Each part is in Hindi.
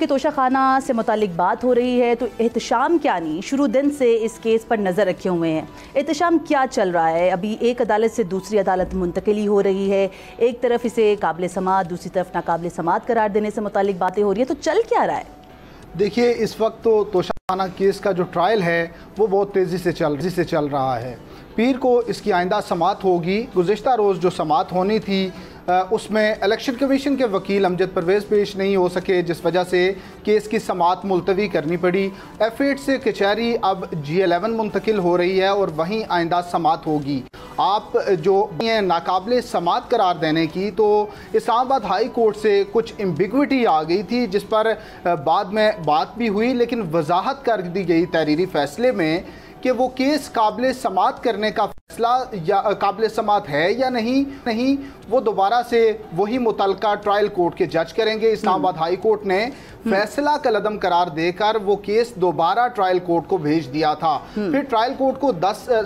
कि तोशाखाना से मुतालिक बात हो रही है, तो एहतशाम क्या नहीं शुरू दिन से इस केस पर नज़र रखे हुए हैं। एहतशाम क्या चल रहा है? अभी एक अदालत से दूसरी अदालत मुंतकिली हो रही है, एक तरफ इसे काबिल समात, दूसरी तरफ नाकाबिल समात करार देने से मुतालिक बातें हो रही है, तो चल क्या रहा है? देखिए, इस वक्त तो तोशाखाना केस का जो ट्रायल है वो बहुत तेज़ी से चल रहा है। पीर को इसकी आइंदा समात होगी। गुज़िश्ता रोज़ जो समात होनी थी उसमें इलेक्शन कमीशन के वकील अमजद परवेज़ पेश नहीं हो सके, जिस वजह से केस की समात मुलतवी करनी पड़ी। F8 से कचहरी अब G11 मुंतकिल हो रही है और वहीं आइंदा समात होगी। आप जो नाकाबिल समात करार देने की, तो इस्लामाबाद हाई कोर्ट से कुछ एम्बिग्विटी आ गई थी, जिस पर बाद में बात भी हुई, लेकिन वजाहत कर दी गई तहरीरी फैसले में कि वो केस काबिल समात करने का फैसला या काबिल समात है या नहीं वो दोबारा से वही मुतलका ट्रायल कोर्ट के जज करेंगे। इस्लामाबाद हाई कोर्ट ने फैसला कलअदम करार देकर वो केस दोबारा ट्रायल कोर्ट को भेज दिया था। फिर ट्रायल कोर्ट को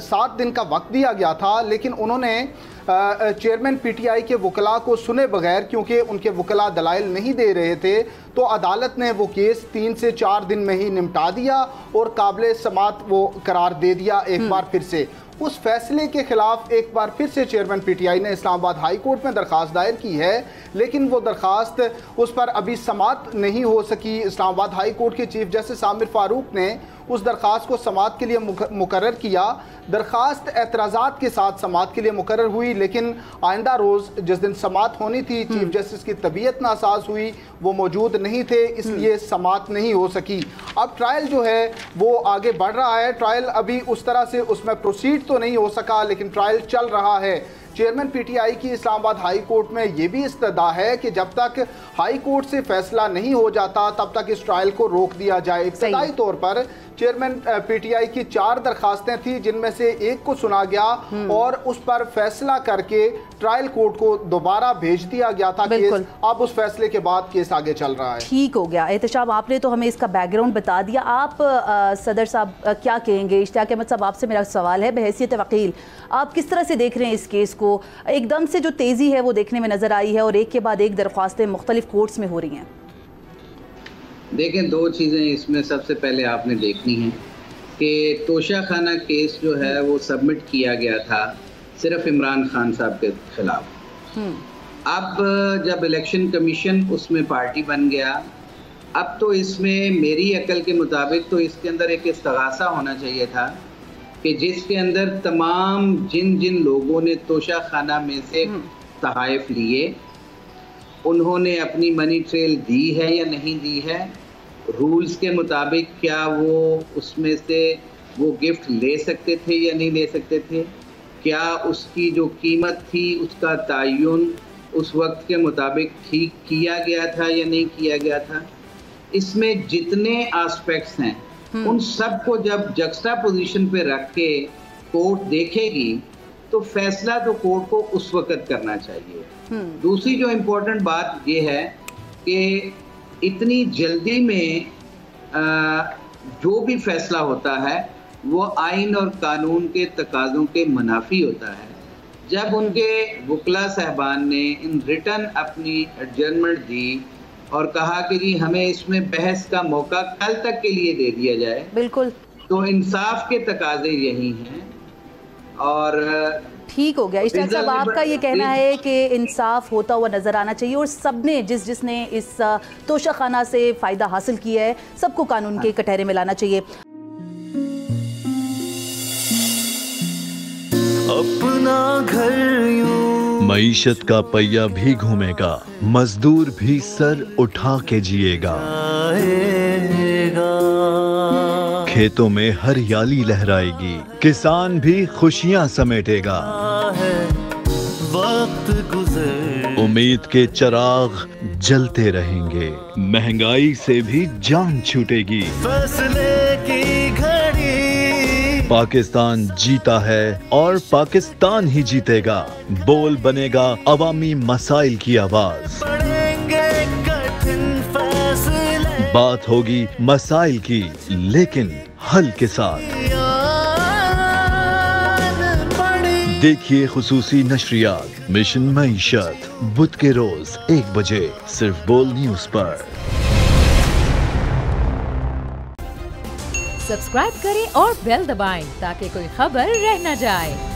7 दिन का वक्त दिया गया था, लेकिन उन्होंने चेयरमैन पीटीआई के वकला को सुने बगैर, क्योंकि उनके वकला दलाइल नहीं दे रहे थे, तो अदालत ने वो केस 3 से 4 दिन में ही निपटा दिया और काबिल समात वो करार दे दिया एक बार फिर से। उस फैसले के खिलाफ एक बार फिर से चेयरमैन पीटीआई ने इस्लामाबाद हाई कोर्ट में दरख्वास्त दायर की है, लेकिन वो दरख्वास्त उस पर अभी समात नहीं हो सकी। इस्लामाबाद हाई कोर्ट के चीफ जस्टिस आमिर फारूक ने उस दरख्वास्त को समात के लिए मुकर्रर किया। दरख्वास्त एतराज़ात के साथ समात के लिए मुकर्रर हुई, लेकिन आइंदा रोज़ जिस दिन समात होनी थी चीफ जस्टिस की तबीयत नासाज हुई, वो मौजूद नहीं थे, इसलिए समात नहीं हो सकी। अब ट्रायल जो है वो आगे बढ़ रहा है। ट्रायल अभी उस तरह से उसमें प्रोसीड तो नहीं हो सका, लेकिन ट्रायल चल रहा है। चेयरमैन पीटीआई की इस्लामाबाद हाई कोर्ट में ये भी इस्तदा है कि जब तक हाई कोर्ट से फैसला नहीं हो जाता तब तक इस ट्रायल को रोक दिया जाए। इब्तदाई तौर पर चेयरमैन पीटीआई की 4 दरखास्तें थी, जिनमें से एक को सुना गया और उस पर फैसला करके ट्रायल कोर्ट को दोबारा भेज दिया गया था केस। अब उस फैसले के बाद केस आगे चल रहा है। ठीक हो गया। एहतशाम, आपने तो हमें इसका बैकग्राउंड बता दिया। आप सदर साहब क्या कहेंगे? इश्तियाक अहमद साहब, आपसे मेरा सवाल है, बहैसियत वकील आप किस तरह से देख रहे हैं इस केस को? एकदम से जो तेज़ी है वो देखने में नज़र आई है और एक के बाद एक दरख्वास्तें मुख्तलिफ कोर्ट्स में हो रही हैं। देखें, 2 चीज़ें इसमें सबसे पहले आपने देखनी है कि तोशाखाना केस जो है वो सबमिट किया गया था सिर्फ इमरान खान साहब के खिलाफ। अब जब इलेक्शन कमीशन उसमें पार्टी बन गया, अब तो इसमें मेरी अकल के मुताबिक तो इसके अंदर एक इस्तगासा होना चाहिए था कि जिसके अंदर तमाम जिन लोगों ने तोशाखाना में से तहाइफ लिए, उन्होंने अपनी मनी ट्रेल दी है या नहीं दी है, रूल्स के मुताबिक क्या वो उसमें से वो गिफ्ट ले सकते थे या नहीं ले सकते थे, क्या उसकी जो कीमत थी उसका तयन उस वक्त के मुताबिक ठीक किया गया था या नहीं किया गया था। इसमें जितने एस्पेक्ट्स हैं उन सब को जब जक्स्टा पोजीशन पे रख के कोर्ट देखेगी तो फैसला तो कोर्ट को उस वक्त करना चाहिए। दूसरी जो इम्पोर्टेंट बात ये है कि इतनी जल्दी में जो भी फैसला होता है वो आइन और कानून के तकाज़ों के मुनाफी होता है। जब उनके वकला साहबान ने इन रिटर्न अपनी एडजर्नमेंट दी और कहा कि जी हमें इसमें बहस का मौका कल तक के लिए दे दिया जाए, बिल्कुल, तो इंसाफ के तकाजे यही हैं। और ठीक हो गया। इश्तियाक साहब, आपका ये कहना है कि इंसाफ होता हुआ नजर आना चाहिए और सबने जिसने इस तोशाखाना से फ़ायदा हासिल किया है सबको कानून के कटहरे में लाना चाहिए। अपना घर यूं मईशत का पहिया भी घूमेगा, मजदूर भी सर उठा के जिएगा, खेतों में हरियाली लहराएगी, किसान भी खुशियां समेटेगा, वक्त गुजर उम्मीद के चिराग जलते रहेंगे, महंगाई से भी जान छूटेगी, फैसले की घड़ी पाकिस्तान जीता है और पाकिस्तान ही जीतेगा, बोल बनेगा अवामी मसाइल की आवाज, बात होगी मसाइल की लेकिन हल के साथ। देखिए खुसूसी नशरियात मिशन मईशत बुध के रोज 1 बजे सिर्फ बोल न्यूज पर। सब्सक्राइब करें और बेल दबाएं ताकि कोई खबर रह न जाए।